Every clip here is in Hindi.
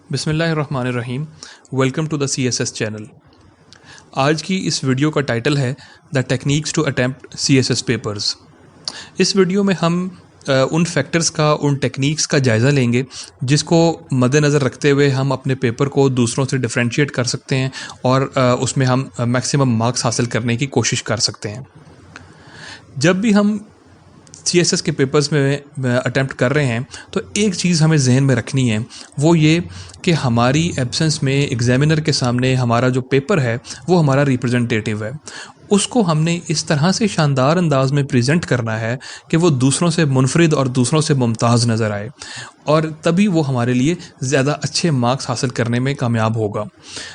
बिस्मिल्लाहिर्रहमानिर्रहीम। Welcome to the CSS channel. आज की इस वीडियो का टाइटल है the techniques to attempt CSS papers. इस वीडियो में हम उन फैक्टर्स का, उन टेक्निक्स का जायज़ा लेंगे जिसको मद्देनज़र रखते हुए हम अपने पेपर को दूसरों से डिफरेंशिएट कर सकते हैं और उसमें हम मैक्सिमम मार्क्स हासिल करने की कोशिश कर सकते हैं। जब भी हम CSS के पेपर्स में अटैम्प्ट कर रहे हैं तो एक चीज़ हमें जहन में रखनी है, वो ये कि हमारी एब्सेंस में एग्ज़ामिनर के सामने हमारा जो पेपर है वो हमारा रिप्रेजेंटेटिव है। उसको हमने इस तरह से शानदार अंदाज में प्रेजेंट करना है कि वो दूसरों से मुनफरिद और दूसरों से मुमताज़ नज़र आए, और तभी वो हमारे लिए ज़्यादा अच्छे मार्क्स हासिल करने में कामयाब होगा।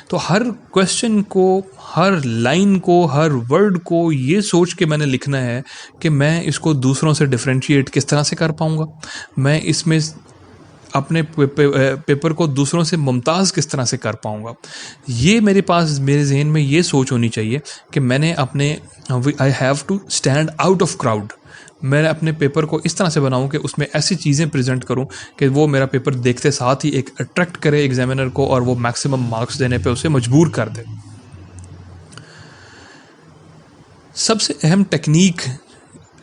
तो हर क्वेश्चन को, हर लाइन को, हर वर्ड को ये सोच के मैंने लिखना है कि मैं इसको दूसरों से डिफरेंशिएट किस तरह से कर पाऊँगा, मैं इसमें अपने पेपर को दूसरों से मुमताज़ किस तरह से कर पाऊँगा। ये मेरे जहन में ये सोच होनी चाहिए कि मैंने अपने I have to stand out of crowd. मैं अपने पेपर को इस तरह से बनाऊं कि उसमें ऐसी चीज़ें प्रेजेंट करूं कि वो मेरा पेपर देखते साथ ही एक अट्रैक्ट करे एग्जामिनर को और वो मैक्सिमम मार्क्स देने पे उसे मजबूर कर दे। सबसे अहम टेक्निक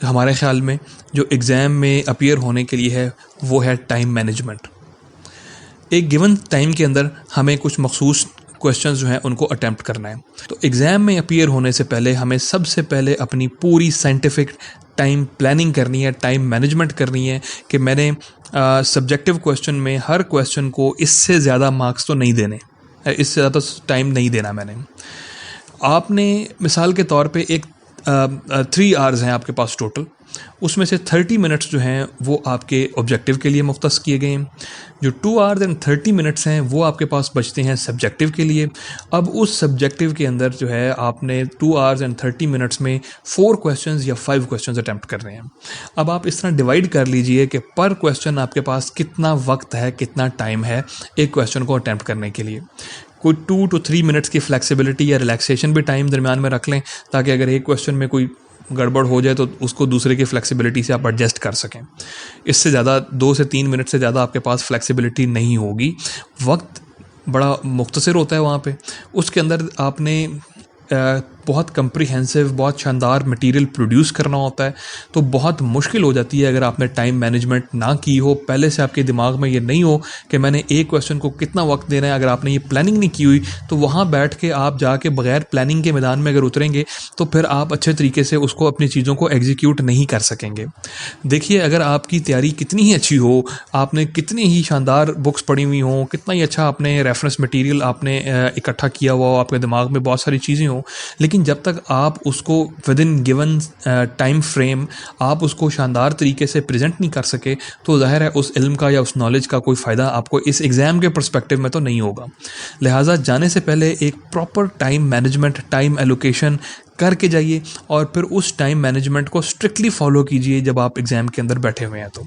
हमारे ख्याल में जो एग्ज़ाम में अपीयर होने के लिए है वो है टाइम मैनेजमेंट। एक गिवन टाइम के अंदर हमें कुछ मखसूस क्वेश्चंस जो हैं उनको अटैम्प्ट करना है। तो एग्ज़ाम में अपीयर होने से पहले हमें सबसे पहले अपनी पूरी साइंटिफिक टाइम प्लानिंग करनी है, टाइम मैनेजमेंट करनी है कि मैंने सब्जेक्टिव क्वेश्चन में हर क्वेश्चन को इससे ज़्यादा मार्क्स तो नहीं देने, इससे ज़्यादा टाइम नहीं देना। मैंने आपने मिसाल के तौर पे एक 3 आवर्स हैं आपके पास टोटल, उसमें से 30 मिनट्स जो हैं वो आपके ऑब्जेक्टिव के लिए मुख्तस किए गए हैं। जो 2 आवर्स एंड 30 मिनट्स हैं वो आपके पास बचते हैं सब्जेक्टिव के लिए। अब उस सब्जेक्टिव के अंदर जो है आपने 2 आवर्स एंड 30 मिनट्स में 4 क्वेश्चंस या 5 क्वेश्चंस अटैम्प्ट करने हैं। अब आप इस तरह डिवाइड कर लीजिए कि पर क्वेश्चन आपके पास कितना वक्त है, कितना टाइम है एक क्वेश्चन को अटैम्प्ट करने के लिए। कोई 2 to 3 मिनट्स की फ्लेक्सिबिलिटी या रिलैक्सेशन भी टाइम दरमियान में रख लें, ताकि अगर एक क्वेश्चन में कोई गड़बड़ हो जाए तो उसको दूसरे की फ्लेक्सिबिलिटी से आप एडजस्ट कर सकें। इससे ज़्यादा 2 से 3 मिनट से ज़्यादा आपके पास फ्लेक्सिबिलिटी नहीं होगी। वक्त बड़ा मुख्तसर होता है वहाँ पे। उसके अंदर आपने बहुत कंप्रीहेंसिव, बहुत शानदार मटेरियल प्रोड्यूस करना होता है, तो बहुत मुश्किल हो जाती है अगर आपने टाइम मैनेजमेंट ना की हो, पहले से आपके दिमाग में ये नहीं हो कि मैंने एक क्वेश्चन को कितना वक्त देना है। अगर आपने ये प्लानिंग नहीं की हुई तो वहाँ बैठ के आप जाके बगैर प्लानिंग के मैदान में अगर उतरेंगे तो फिर आप अच्छे तरीके से उसको, अपनी चीज़ों को एग्जीक्यूट नहीं कर सकेंगे। देखिए, अगर आपकी तैयारी कितनी ही अच्छी हो, आपने कितनी ही शानदार बुक्स पढ़ी हुई हों, कितना ही अच्छा आपने रेफरेंस मटीरियल आपने इकट्ठा किया हुआ हो, आपके दिमाग में बहुत सारी चीज़ें हों, लेकिन जब तक आप उसको with in given time frame आप उसको शानदार तरीके से प्रेजेंट नहीं कर सके तो ज़ाहिर है उस इल्म का या उस नॉलेज का कोई फ़ायदा आपको इस एग्ज़ाम के पर्सपेक्टिव में तो नहीं होगा। लिहाजा जाने से पहले एक proper time management, time allocation करके जाइए और फिर उस टाइम मैनेजमेंट को स्ट्रिक्टली फॉलो कीजिए जब आप एग्ज़ाम के अंदर बैठे हुए हैं। तो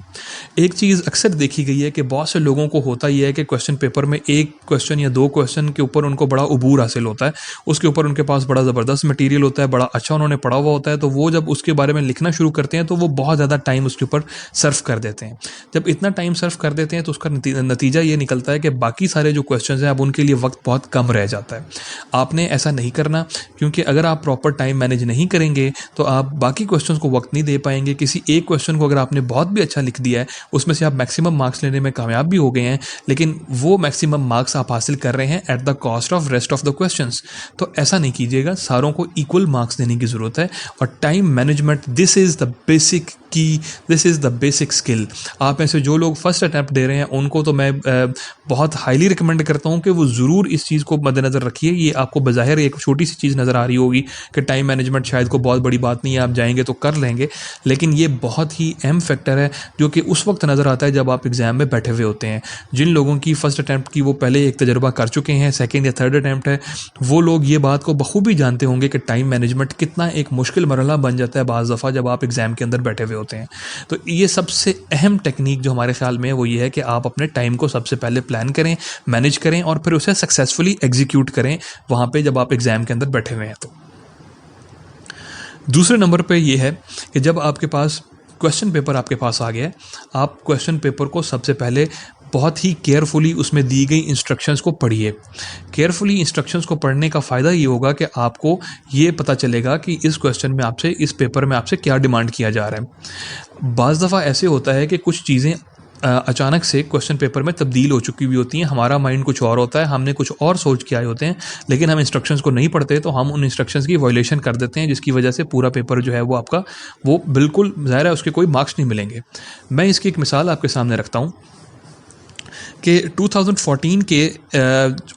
एक चीज़ अक्सर देखी गई है कि बहुत से लोगों को होता ही है कि क्वेश्चन पेपर में एक क्वेश्चन या 2 क्वेश्चन के ऊपर उनको बड़ा उबूर हासिल होता है, उसके ऊपर उनके पास बड़ा ज़बरदस्त मटीरियल होता है, बड़ा अच्छा उन्होंने पढ़ा हुआ होता है, तो वो जब उसके बारे में लिखना शुरू करते हैं तो वो बहुत ज़्यादा टाइम उसके ऊपर सर्व कर देते हैं। जब इतना टाइम सर्व कर देते हैं तो उसका नतीजा ये निकलता है कि बाकी सारे जो क्वेश्चन हैं अब उनके लिए वक्त बहुत कम रह जाता है। आपने ऐसा नहीं करना, क्योंकि अगर आप प्रॉपर टाइम मैनेज नहीं करेंगे तो आप बाकी क्वेश्चंस को वक्त नहीं दे पाएंगे। किसी एक क्वेश्चन को अगर आपने बहुत भी अच्छा लिख दिया है, उसमें से आप मैक्सिमम मार्क्स लेने में कामयाब भी हो गए हैं, लेकिन वो मैक्सिमम मार्क्स आप हासिल कर रहे हैं at the cost of rest of the questions. तो ऐसा नहीं कीजिएगा, सारों को इक्वल मार्क्स देने की ज़रूरत है। और time management, this is the basic key, this is the basic skill. आप में से जो लोग फर्स्ट अटैम्प्ट दे रहे हैं उनको तो मैं बहुत हाईली रिकमेंड करता हूँ कि वो ज़रूर इस चीज़ को मद्देनज़र रखिए। ये आपको बज़ाहिर एक छोटी सी चीज़ नज़र आ रही होगी कि टाइम मैनेजमेंट शायद को बहुत बड़ी बात नहीं है, आप जाएंगे तो कर लेंगे, लेकिन ये बहुत ही अहम फैक्टर है जो कि उस वक्त नज़र आता है जब आप एग्ज़ाम में बैठे हुए होते हैं। जिन लोगों की फ़र्स्ट अटैम्प्ट की वो पहले एक तजर्बा कर चुके हैं, सेकेंड या थर्ड अटैम्प्ट है, वो लोग ये बात को बखूबी जानते होंगे कि टाइम मैनेजमेंट कितना एक मुश्किल मरहला बन जाता है बाज़ दफ़ा जब आप एग्ज़ाम के अंदर बैठे हुए होते हैं। तो ये सबसे अहम टेक्निक जो हमारे ख्याल में है वो ये है कि आप अपने टाइम को सबसे पहले प्लान करें, मैनेज करें और फिर उसे सक्सेसफुली एग्जीक्यूट करें वहाँ पे जब आप एग्ज़ाम के अंदर बैठे हुए हैं। तो दूसरे नंबर पे ये है कि जब आपके पास क्वेश्चन पेपर आपके पास आ गया है, आप क्वेश्चन पेपर को सबसे पहले बहुत ही केयरफुली उसमें दी गई इंस्ट्रक्शंस को पढ़िए। केयरफुली इंस्ट्रक्शंस को पढ़ने का फ़ायदा ये होगा कि आपको ये पता चलेगा कि इस क्वेश्चन में आपसे, इस पेपर में आपसे क्या डिमांड किया जा रहा है। बाज़ दफ़ा ऐसे होता है कि कुछ चीज़ें अचानक से क्वेश्चन पेपर में तब्दील हो चुकी हुई होती हैं, हमारा माइंड कुछ और होता है, हमने कुछ और सोच के आए होते हैं, लेकिन हम इंस्ट्रक्शंस को नहीं पढ़ते, तो हम उन इंस्ट्रक्शंस की वायलेशन कर देते हैं, जिसकी वजह से पूरा पेपर जो है वो आपका, वो बिल्कुल ज़ाहिर है उसके कोई मार्क्स नहीं मिलेंगे। मैं इसकी एक मिसाल आपके सामने रखता हूँ कि 2014 के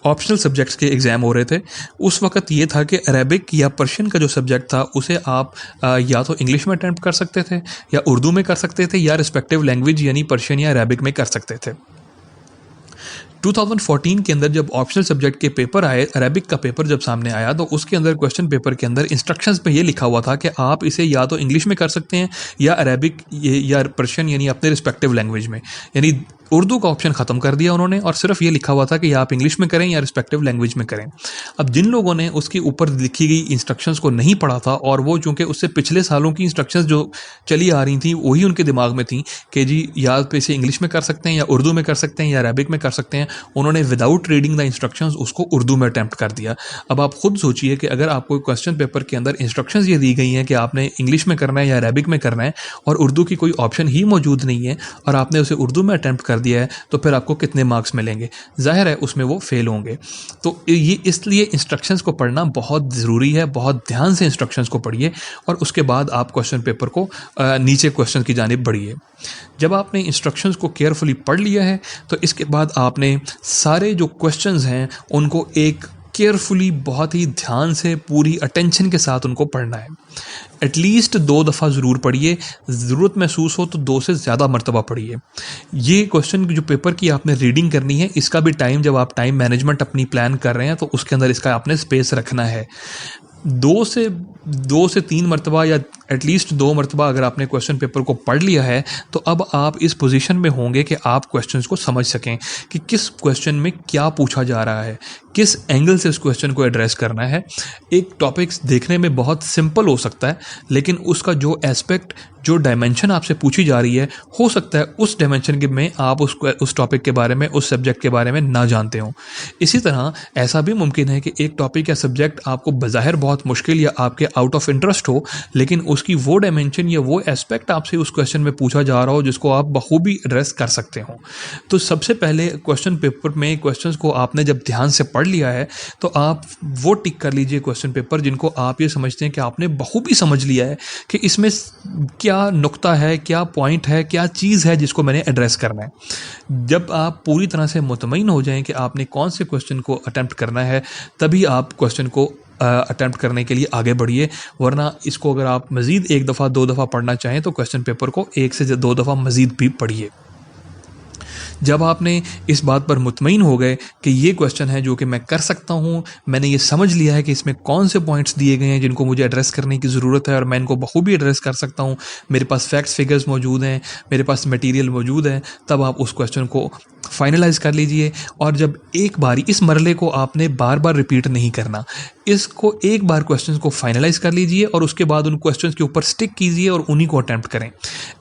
ऑप्शनल सब्जेक्ट्स के एग्ज़ाम हो रहे थे। उस वक़्त ये था कि अरेबिक या पर्शियन का जो सब्जेक्ट था उसे आप या तो इंग्लिश में अटेम्प्ट कर सकते थे, या उर्दू में कर सकते थे, या रिस्पेक्टिव लैंग्वेज यानी पर्शियन या अरेबिक में कर सकते थे। 2014 के अंदर जब ऑप्शनल सब्जेक्ट के पेपर आए, अरेबिक का पेपर जब सामने आया, तो उसके अंदर क्वेश्चन पेपर के अंदर इंस्ट्रक्शंस में ये लिखा हुआ था कि आप इसे या तो इंग्लिश में कर सकते हैं या अरेबिक या पर्शियन यानी अपने रिस्पेक्टिव लैंग्वेज में, यानी उर्दू का ऑप्शन ख़त्म कर दिया उन्होंने, और सिर्फ ये लिखा हुआ था कि या आप इंग्लिश में करें या रिस्पेक्टिव लैंग्वेज में करें। अब जिन लोगों ने उसके ऊपर लिखी गई इंस्ट्रक्शंस को नहीं पढ़ा था, और वो चूँकि उससे पिछले सालों की इंस्ट्रक्शंस जो चली आ रही थी वही उनके दिमाग में थी कि जी या तो इसे इंग्लिश में कर सकते हैं, या उर्दू में कर सकते हैं, या अरेबिक में कर सकते हैं, उन्होंने विदाउट रीडिंग द इंस्ट्रक्शंस उसको उर्दू में अटैम्प्ट कर दिया। अब आप खुद सोचिए कि अगर आपको क्वेश्चन पेपर के अंदर इंस्ट्रक्शंस ये दी गई हैं कि आपने इंग्लिश में करना है या अरेबिक में करना है, और उर्दू की कोई ऑप्शन ही मौजूद नहीं है, और आपने उसे उर्दू में अटैम्प्ट कर दिया है, तो फिर आपको कितने मार्क्स मिलेंगे? ज़ाहिर है उसमें वो फेल होंगे। तो ये इसलिए इंस्ट्रक्शंस को पढ़ना बहुत ज़रूरी है, बहुत ध्यान से इंस्ट्रक्शंस को पढ़िए, और उसके बाद आप क्वेश्चन पेपर को नीचे क्वेश्चन की जानिब बढ़िए। जब आपने इंस्ट्रक्शंस को केयरफुली पढ़ लिया है, तो इसके बाद आपने सारे जो क्वेश्चंस हैं उनको एक केयरफुली, बहुत ही ध्यान से, पूरी अटेंशन के साथ उनको पढ़ना है। एटलीस्ट 2 दफ़ा ज़रूर पढ़िए, ज़रूरत महसूस हो तो 2 से ज़्यादा मरतबा पढ़िए। ये क्वेश्चन जो पेपर की आपने रीडिंग करनी है, इसका भी टाइम, जब आप टाइम मैनेजमेंट अपनी प्लान कर रहे हैं तो उसके अंदर इसका आपने स्पेस रखना है। 2 से 3 मरतबा, या एटलीस्ट 2 मरतबा अगर आपने क्वेश्चन पेपर को पढ़ लिया है, तो अब आप इस पोजीशन में होंगे कि आप क्वेश्चंस को समझ सकें कि किस क्वेश्चन में क्या पूछा जा रहा है, किस एंगल से उस क्वेश्चन को एड्रेस करना है। एक टॉपिक्स देखने में बहुत सिंपल हो सकता है, लेकिन उसका जो एस्पेक्ट, जो डायमेंशन आपसे पूछी जा रही है, हो सकता है उस डायमेंशन के में आप उस टॉपिक के बारे में, उस सब्जेक्ट के बारे में ना जानते हो। इसी तरह ऐसा भी मुमकिन है कि एक टॉपिक या सब्जेक्ट आपको बज़ाहिर बहुत मुश्किल या आपके आउट ऑफ इंटरेस्ट हो, लेकिन उसकी वो डायमेंशन या वो एस्पेक्ट आपसे उस क्वेश्चन में पूछा जा रहा हो जिसको आप बखूबी एड्रेस कर सकते हो। तो सबसे पहले क्वेश्चन पेपर में क्वेश्चंस को आपने जब ध्यान से पढ़ लिया है, तो आप वो टिक कर लीजिए क्वेश्चन पेपर जिनको आप ये समझते हैं कि आपने बखूबी समझ लिया है कि इसमें क्या नुक्ता है, क्या पॉइंट है, क्या चीज़ है जिसको मैंने एड्रेस करना है। जब आप पूरी तरह से मुतमईन हो जाएं कि आपने कौन से क्वेश्चन को अटेम्प्ट करना है, तभी आप क्वेश्चन को अटेम्प्ट करने के लिए आगे बढ़िए। वरना इसको अगर आप मज़ीद 1 दफ़ा 2 दफ़ा पढ़ना चाहें तो क्वेश्चन पेपर को 1 से 2 दफ़ा मज़ीद भी पढ़िए। जब आपने इस बात पर मुतमईन हो गए कि ये क्वेश्चन है जो कि मैं कर सकता हूँ, मैंने ये समझ लिया है कि इसमें कौन से पॉइंट्स दिए गए हैं जिनको मुझे एड्रेस करने की ज़रूरत है और मैं इनको बखूबी एड्रेस कर सकता हूँ, मेरे पास फैक्ट्स फिगर्स मौजूद हैं, मेरे पास मटेरियल मौजूद है, तब आप उस क्वेश्चन को फाइनलाइज़ कर लीजिए। और जब एक बारी इस मरले को आपने बार बार रिपीट नहीं करना, इसको एक बार क्वेश्चंस को फाइनलाइज़ कर लीजिए और उसके बाद उन क्वेश्चंस के ऊपर स्टिक कीजिए और उन्हीं को अटैम्प्ट करें।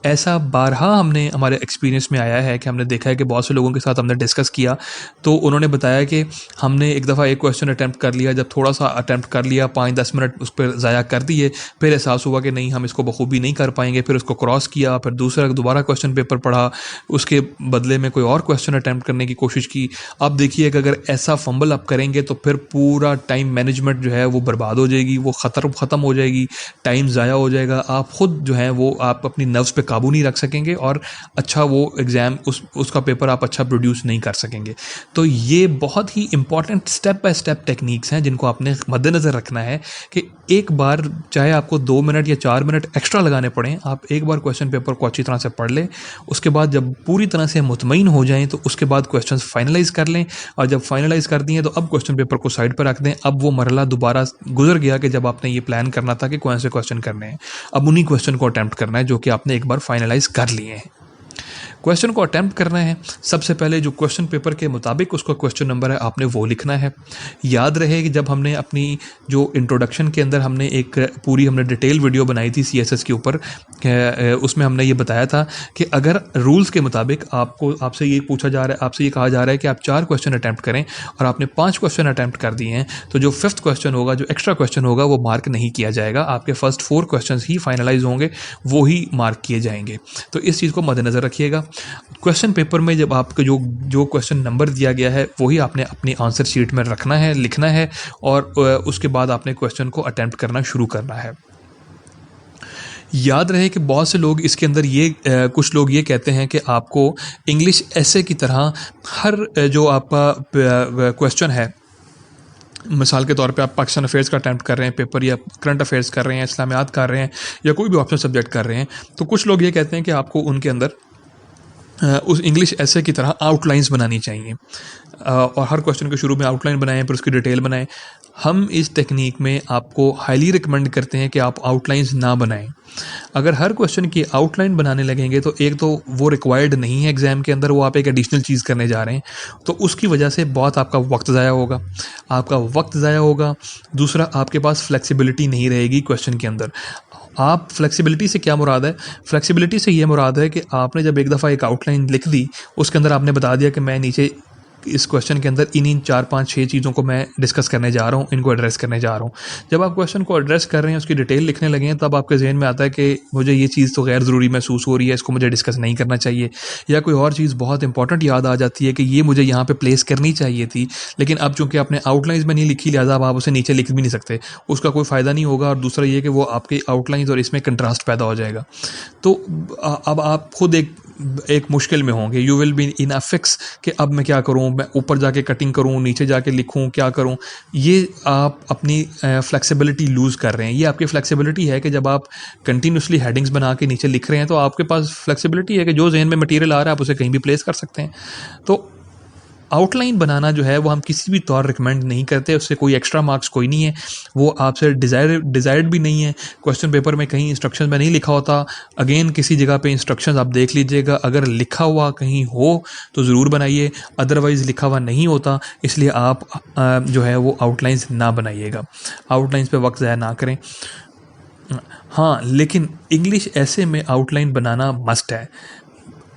ऐसा बारहा हमने हमारे एक्सपीरियंस में आया है कि हमने देखा है कि बहुत से लोगों के साथ हमने डिस्कस किया, तो उन्होंने बताया कि हमने एक दफ़ा एक क्वेश्चन अटैम्प्ट कर लिया, जब थोड़ा सा अटैम्प्ट कर लिया, 5-10 मिनट उस पर ज़ाया कर दिए, फिर एहसास हुआ कि नहीं हम इसको बखूबी नहीं कर पाएंगे, फिर उसको क्रॉस किया, फिर दोबारा क्वेश्चन पेपर पढ़ा, उसके बदले में कोई और क्वेश्चन अटैम्प्ट करने की कोशिश की। अब देखिए कि अगर ऐसा फंबल आप करेंगे तो फिर पूरा टाइम मैनेजमेंट जो है वो बर्बाद हो जाएगी, वो ख़त्म हो जाएगी, टाइम ज़ाया हो जाएगा, आप ख़ुद जो है वो आप अपनी नर्व्स पे काबू नहीं रख सकेंगे और अच्छा वो एग्ज़ाम उसका पेपर आप अच्छा प्रोड्यूस नहीं कर सकेंगे। तो ये बहुत ही important step by step techniques हैं जिनको आपने मद्देनज़र रखना है कि एक बार चाहे आपको 2 मिनट या 4 मिनट एक्स्ट्रा लगाने पड़ें, आप एक बार क्वेश्चन पेपर को अच्छी तरह से पढ़ लें, उसके बाद जब पूरी तरह से मुतमईन हो जाएं तो उसके बाद क्वेश्चंस फाइनलाइज़ कर लें, और जब फाइनलाइज़ कर दिए तो अब क्वेश्चन पेपर को साइड पर रख दें। अब वो मरला दोबारा गुजर गया कि जब आपने ये प्लान करना था कि कौन से क्वेश्चन करने हैं, अब उन्हीं क्वेश्चन को अटैम्प्ट करना है जो कि आपने एक बार फाइनलाइज़ कर लिए हैं। क्वेश्चन को अटैम्प्ट करना है, सबसे पहले जो क्वेश्चन पेपर के मुताबिक उसका क्वेश्चन नंबर है आपने वो लिखना है। याद रहे कि जब हमने अपनी जो इंट्रोडक्शन के अंदर हमने हमने डिटेल वीडियो बनाई थी CSS के ऊपर, उसमें हमने ये बताया था कि अगर रूल्स के मुताबिक आपसे ये पूछा जा रहा है, आपसे ये कहा जा रहा है कि आप 4 क्वेश्चन अटैम्प्ट करें और आपने 5 क्वेश्चन अटैम्प्ट कर दिए हैं, तो जो 5th क्वेश्चन होगा, जो एक्स्ट्रा क्वेश्चन होगा, वो मार्क नहीं किया जाएगा। आपके फर्स्ट 4 क्वेश्चन ही फाइनलाइज होंगे, वो ही मार्क किए जाएंगे। तो इस चीज़ को मद्देनज़र रखिएगा। क्वेश्चन पेपर में जब आपको जो क्वेश्चन नंबर दिया गया है वही आपने अपनी आंसर शीट में रखना है, लिखना है, और उसके बाद आपने क्वेश्चन को अटैम्प्ट करना शुरू करना है। याद रहे कि बहुत से लोग इसके अंदर कुछ लोग ये कहते हैं कि आपको इंग्लिश ऐसे की तरह हर जो आपका क्वेश्चन है, मिसाल के तौर पे आप पाकिस्तान अफेयर्स का अटैम्प्ट कर रहे हैं पेपर, या करंट अफेयर्स कर रहे हैं, इस्लामियात कर रहे हैं, या कोई भी ऑप्शनल सब्जेक्ट कर रहे हैं, तो कुछ लोग ये कहते हैं कि आपको उनके अंदर उस इंग्लिश ऐसे की तरह आउटलाइंस बनानी चाहिए, और हर क्वेश्चन के शुरू में आउटलाइन बनाएं, फिर उसकी डिटेल बनाएं। हम इस टेक्निक में आपको हाईली रिकमेंड करते हैं कि आप आउटलाइंस ना बनाएं। अगर हर क्वेश्चन की आउटलाइन बनाने लगेंगे तो एक तो वो रिक्वायर्ड नहीं है एग्जाम के अंदर, वो आप एक एडिशनल चीज़ करने जा रहे हैं, तो उसकी वजह से बहुत आपका वक्त ज़ाया होगा। दूसरा, आपके पास फ्लेक्सिबिलिटी नहीं रहेगी क्वेश्चन के अंदर। आप फ्लेक्सिबिलिटी से क्या मुराद है? फ्लेक्सिबिलिटी से ये मुराद है कि आपने जब एक दफ़ा एक आउटलाइन लिख दी, उसके अंदर आपने बता दिया कि मैं नीचे इस क्वेश्चन के अंदर इन 4, 5, 6 चीज़ों को मैं डिस्कस करने जा रहा हूँ, इनको एड्रेस करने जा रहा हूँ। जब आप क्वेश्चन को एड्रेस कर रहे हैं, उसकी डिटेल लिखने लगे हैं, तब आपके जहन में आता है कि मुझे ये चीज़ तो गैर ज़रूरी महसूस हो रही है, इसको मुझे डिस्कस नहीं करना चाहिए, या कोई और चीज़ बहुत इंपॉर्टेंट याद आ जाती है कि ये मुझे यहाँ पे प्लेस करनी चाहिए थी, लेकिन अब चूँकि आपने आउटलाइंस में नहीं लिखी, लिहाजा अब आप उसे नीचे लिख भी नहीं सकते, उसका कोई फ़ायदा नहीं होगा। और दूसरा ये कि वो आपके आउटलाइंस और इसमें कंट्रास्ट पैदा हो जाएगा। तो अब आप खुद एक मुश्किल में होंगे। You will be in a fix कि अब मैं क्या करूं, मैं ऊपर जाके कटिंग करूं, नीचे जाके लिखूं, क्या करूं। ये आप अपनी फ्लेक्सिबिलिटी लूज़ कर रहे हैं। ये आपकी फ्लेक्सिबिलिटी है कि जब आप कंटिन्यूसली हेडिंग्स बना के नीचे लिख रहे हैं, तो आपके पास फ्लेक्सिबिलिटी है कि जो जहन में मटेरियल आ रहा है आप उसे कहीं भी प्लेस कर सकते हैं। तो आउटलाइन बनाना जो है वो हम किसी भी तौर रिकमेंड नहीं करते, उससे कोई एक्स्ट्रा मार्क्स कोई नहीं है, वो आपसे डिज़ायर्ड भी नहीं है। क्वेश्चन पेपर में कहीं इंस्ट्रक्शन में नहीं लिखा होता। अगेन किसी जगह पे इंस्ट्रक्शंस आप देख लीजिएगा, अगर लिखा हुआ कहीं हो तो ज़रूर बनाइए, अदरवाइज़ लिखा हुआ नहीं होता, इसलिए आप जो है वो आउटलाइंस ना बनाइएगा। आउटलाइंस पे वक्त ज़ाया ना करें। हाँ, लेकिन इंग्लिश ऐसे में आउटलाइन बनाना मस्ट है।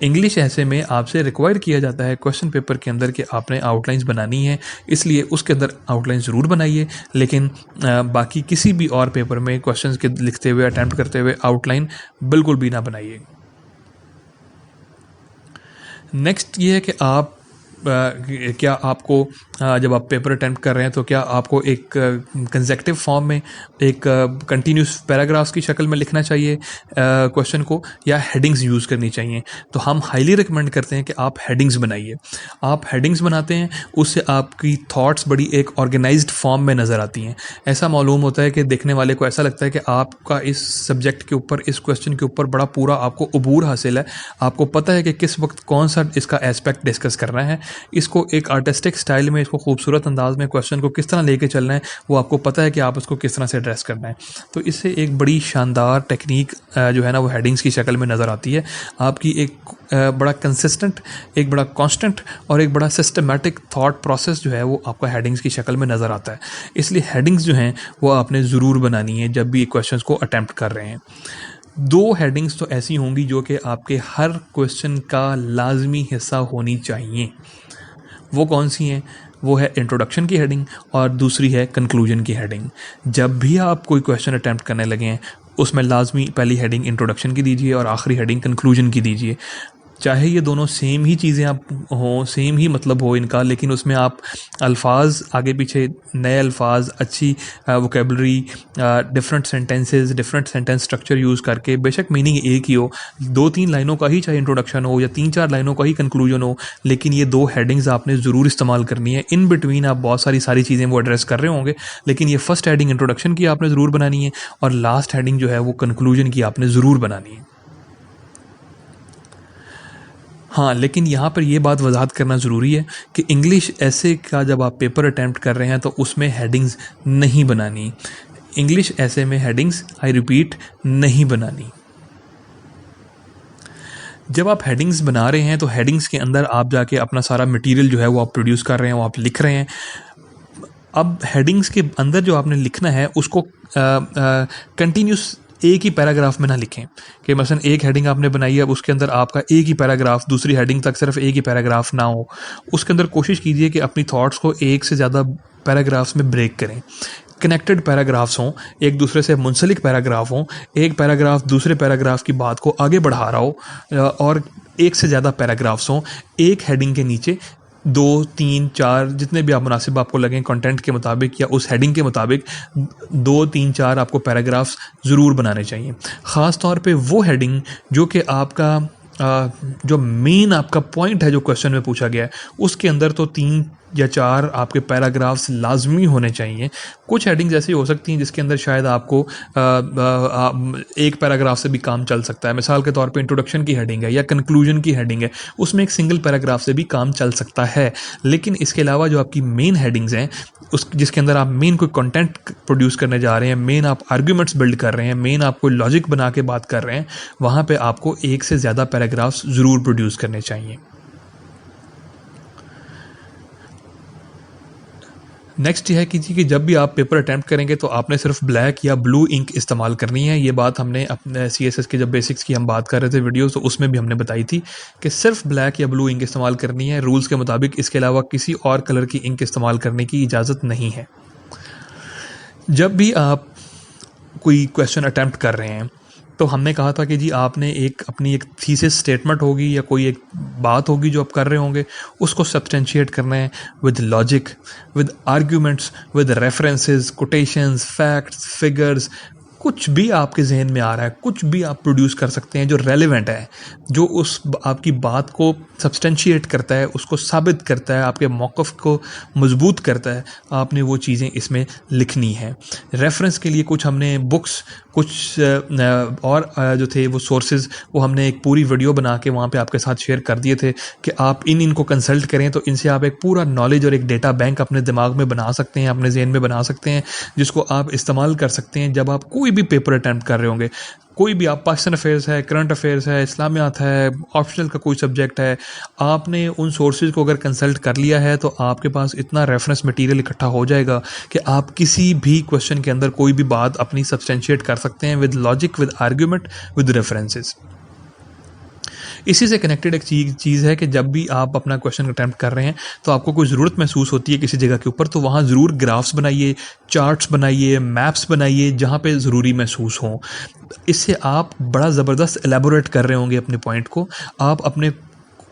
इंग्लिश ऐसे में आपसे रिक्वायर किया जाता है क्वेश्चन पेपर के अंदर कि आपने आउटलाइंस बनानी है, इसलिए उसके अंदर आउटलाइन ज़रूर बनाइए, लेकिन बाकी किसी भी और पेपर में क्वेश्चंस के लिखते हुए, अटैम्प्ट करते हुए आउटलाइन बिल्कुल भी ना बनाइए। नेक्स्ट ये है कि आप क्या आपको जब आप पेपर अटैम्प्ट कर रहे हैं तो क्या आपको एक कंसेक्टिव फॉर्म में एक कंटिन्यूस पैराग्राफ्स की शक्ल में लिखना चाहिए क्वेश्चन को, या हेडिंग्स यूज़ करनी चाहिए? तो हम हाईली रिकमेंड करते हैं कि आप हेडिंग्स बनाइए। आप हेडिंग्स बनाते हैं, उससे आपकी थॉट्स बड़ी एक ऑर्गेनाइज्ड फॉर्म में नज़र आती हैं। ऐसा मालूम होता है कि देखने वाले को ऐसा लगता है कि आपका इस सब्जेक्ट के ऊपर, इस क्वेश्चन के ऊपर बड़ा पूरा आपको अबूर हासिल है। आपको पता है कि किस वक्त कौन सा इसका एस्पेक्ट डिस्कस करना है, इसको एक आर्टिस्टिक स्टाइल में, इसको खूबसूरत अंदाज में क्वेश्चन को किस तरह लेके चलना है, वो आपको पता है कि आप उसको किस तरह से एड्रेस करना है। तो इससे एक बड़ी शानदार टेक्निक जो है ना वो हेडिंग्स की शक्ल में नज़र आती है। आपकी एक बड़ा कंसिस्टेंट, एक बड़ा कांस्टेंट और एक बड़ा सिस्टमेटिक थॉट प्रोसेस जो है वो आपका हेडिंग्स की शक्ल में नज़र आता है। इसलिए हेडिंग्स जो हैं वो आपने ज़रूर बनानी है जब भी क्वेश्चंस को अटैम्प्ट कर रहे हैं। 2 हेडिंग्स तो ऐसी होंगी जो कि आपके हर क्वेश्चन का लाजमी हिस्सा होनी चाहिए। वो कौन सी हैं? वो है इंट्रोडक्शन की हेडिंग और दूसरी है कंक्लूजन की हेडिंग। जब भी आप कोई क्वेश्चन अटैम्प्ट करने लगे हैं, उसमें लाजमी पहली हेडिंग इंट्रोडक्शन की दीजिए और आखिरी हेडिंग कंक्लूजन की दीजिए। चाहे ये दोनों सेम ही चीज़ें आप हों, सेम ही मतलब हो इनका, लेकिन उसमें आप अल्फाज आगे पीछे, नए अल्फाज, अच्छी vocabulary, different sentences, different sentence structure use करके, बेशक मीनिंग एक ही हो, 2-3 लाइनों का ही चाहे इंट्रोडक्शन हो या 3-4 लाइनों का ही कंक्लूजन हो, लेकिन ये 2 हेडिंग्स आपने ज़रूर इस्तेमाल करनी है। इन बिटवीन आप बहुत सारी चीज़ें वो एड्रेस कर रहे होंगे, लेकिन ये फर्स्ट हेडिंग इंट्रोडक्शन की आपने ज़रूर बनानी है और लास्ट हेडिंग जो है वो कंक्लूजन की आपने ज़रूर बनानी है। हाँ, लेकिन यहाँ पर ये बात वजाहत करना ज़रूरी है कि इंग्लिश ऐसे का जब आप पेपर अटैम्प्ट कर रहे हैं तो उसमें हेडिंग्स नहीं बनानी। इंग्लिश ऐसे में हेडिंग्स, आई रिपीट, नहीं बनानी। जब आप हेडिंग्स बना रहे हैं तो हेडिंग्स के अंदर आप जाके अपना सारा मटेरियल जो है वो आप प्रोड्यूस कर रहे हैं, वो आप लिख रहे हैं। अब हेडिंग्स के अंदर जो आपने लिखना है उसको कंटिन्यूस एक ही पैराग्राफ में ना लिखें कि मसलन एक हेडिंग आपने बनाई है, अब उसके अंदर आपका एक ही पैराग्राफ दूसरी हेडिंग तक सिर्फ एक ही पैराग्राफ ना हो। उसके अंदर कोशिश कीजिए कि अपनी थॉट्स को एक से ज़्यादा पैराग्राफ्स में ब्रेक करें, कनेक्टेड पैराग्राफ्स हों, एक दूसरे से मुंसलिक पैराग्राफ हों, एक पैराग्राफ दूसरे पैराग्राफ की बात को आगे बढ़ा रहा हो, और एक से ज़्यादा पैराग्राफ्स हों एक हेडिंग के नीचे, 2, 3, 4 जितने भी आप मुनासिब आपको लगें कंटेंट के मुताबिक या उस हेडिंग के मुताबिक 2, 3, 4 आपको पैराग्राफ्स ज़रूर बनाने चाहिए। ख़ास तौर पे वो हेडिंग जो कि आपका जो मेन आपका पॉइंट है जो क्वेश्चन में पूछा गया है उसके अंदर तो 3 या 4 आपके पैराग्राफ्स लाजमी होने चाहिए। कुछ हेडिंग्स ऐसी हो सकती हैं जिसके अंदर शायद आपको एक पैराग्राफ से भी काम चल सकता है। मिसाल के तौर पे इंट्रोडक्शन की हेडिंग है या कंक्लूजन की हेडिंग है, उसमें एक सिंगल पैराग्राफ से भी काम चल सकता है। लेकिन इसके अलावा जो आपकी मेन हेडिंग्स हैं उस जिसके अंदर आप मेन कोई कंटेंट प्रोड्यूस करने जा रहे हैं, मेन आप आर्ग्यूमेंट्स बिल्ड कर रहे हैं, मेन आप कोई लॉजिक बना के बात कर रहे हैं, वहाँ पे आपको एक से ज़्यादा पैराग्राफ्स ज़रूर प्रोड्यूस करने चाहिए। नेक्स्ट ये है कि जब भी आप पेपर अटैम्प्ट करेंगे तो आपने सिर्फ ब्लैक या ब्लू इंक इस्तेमाल करनी है। ये बात हमने अपने CSS के जब बेसिक्स की हम बात कर रहे थे वीडियोस, तो उसमें भी हमने बताई थी कि सिर्फ ब्लैक या ब्लू इंक इस्तेमाल करनी है रूल्स के मुताबिक। इसके अलावा किसी और कलर की इंक इस्तेमाल करने की इजाज़त नहीं है। जब भी आप कोई क्वेश्चन अटैम्प्ट कर रहे हैं तो हमने कहा था कि जी आपने अपनी एक थीसिस स्टेटमेंट होगी या कोई एक बात होगी जो आप कर रहे होंगे, उसको सब्सटेंशिएट करना है with logic, with arguments, with references, quotations, facts, figures. कुछ भी आपके जहन में आ रहा है, कुछ भी आप प्रोड्यूस कर सकते हैं जो रेलेवेंट है, जो उस आपकी बात को सब्सटेंशिएट करता है, उसको साबित करता है, आपके मौक़िफ़ को मजबूत करता है। आपने वो चीज़ें इसमें लिखनी है। रेफरेंस के लिए कुछ हमने बुक्स, कुछ और जो थे वो सोर्सेज, वो हमने एक पूरी वीडियो बना के वहाँ पे आपके साथ शेयर कर दिए थे कि आप इनको कंसल्ट करें तो इनसे आप एक पूरा नॉलेज और एक डेटा बैंक अपने दिमाग में बना सकते हैं, अपने जहन में बना सकते हैं, जिसको आप इस्तेमाल कर सकते हैं जब आप कोई भी पेपर अटैम्प्ट कर रहे होंगे। कोई भी आप पाकिस्तान अफेयर्स है, करंट अफेयर्स है, इस्लामियात है, ऑप्शनल का कोई सब्जेक्ट है, आपने उन सोर्सेज को अगर कंसल्ट कर लिया है तो आपके पास इतना रेफरेंस मटेरियल इकट्ठा हो जाएगा कि आप किसी भी क्वेश्चन के अंदर कोई भी बात अपनी सब्सटेंशिएट कर सकते हैं with logic, with argument, with references. इसी से कनेक्टेड एक चीज़ है कि जब भी आप अपना क्वेश्चन अटैम्प्ट कर रहे हैं तो आपको कोई ज़रूरत महसूस होती है किसी जगह के ऊपर, तो वहाँ ज़रूर ग्राफ्स बनाइए, चार्ट्स बनाइए, मैप्स बनाइए जहाँ पे ज़रूरी महसूस हों। इससे आप बड़ा ज़बरदस्त एलेबोरेट कर रहे होंगे अपने पॉइंट को, आप अपने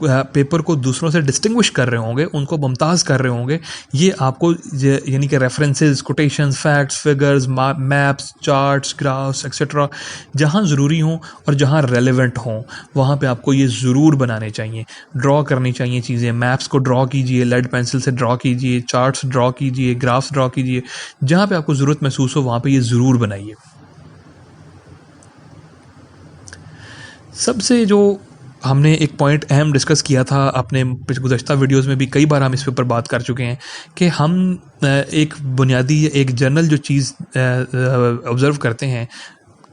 पेपर को दूसरों से डिस्टिंग्विश कर रहे होंगे, उनको मुमताज़ कर रहे होंगे। ये आपको यानी कि references, quotations, facts, figures, maps, charts, graphs etcetera जहाँ ज़रूरी हों और जहाँ रेलेवेंट हों वहाँ पे आपको ये ज़रूर बनाने चाहिए, ड्रॉ करनी चाहिए चीज़ें। मैप्स को ड्रॉ कीजिए, लेड पेंसिल से ड्रॉ कीजिए, चार्ट्स ड्रॉ कीजिए, ग्राफ्स ड्रॉ कीजिए, जहाँ पे आपको ज़रूरत महसूस हो वहाँ पे ये ज़रूर बनाइए। सबसे जो हमने एक पॉइंट अहम डिस्कस किया था अपने गुज़श्ता वीडियोस में भी, कई बार हम इस पे ऊपर बात कर चुके हैं कि हम एक बुनियादी एक जनरल जो चीज़ ऑब्ज़र्व करते हैं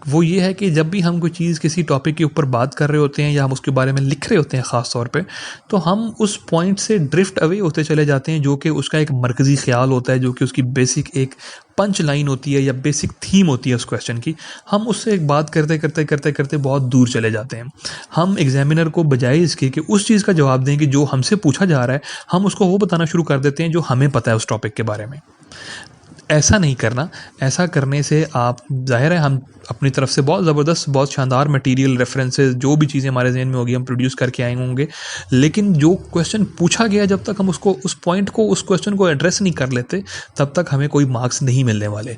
वो ये है कि जब भी हम कोई चीज़ किसी टॉपिक के ऊपर बात कर रहे होते हैं या हम उसके बारे में लिख रहे होते हैं ख़ास तौर पे, तो हम उस पॉइंट से ड्रिफ्ट अवे होते चले जाते हैं जो कि उसका एक मरकज़ी ख़्याल होता है, जो कि उसकी बेसिक एक पंच लाइन होती है या बेसिक थीम होती है उस क्वेश्चन की। हम उससे एक बात करते करते करते करते बहुत दूर चले जाते हैं। हम एग्जामिनर को बजाय इसके कि उस चीज़ का जवाब दें कि जो हमसे पूछा जा रहा है, हम उसको वो बताना शुरू कर देते हैं जो हमें पता है उस टॉपिक के बारे में। ऐसा नहीं करना। ऐसा करने से आप ज़ाहिर है हम अपनी तरफ से बहुत ज़बरदस्त, बहुत शानदार मटेरियल, रेफरेंसेस, जो भी चीज़ें हमारे जहन में होगी हम प्रोड्यूस करके आए होंगे, लेकिन जो क्वेश्चन पूछा गया जब तक हम उसको उस पॉइंट को उस क्वेश्चन को एड्रेस नहीं कर लेते तब तक हमें कोई मार्क्स नहीं मिलने वाले।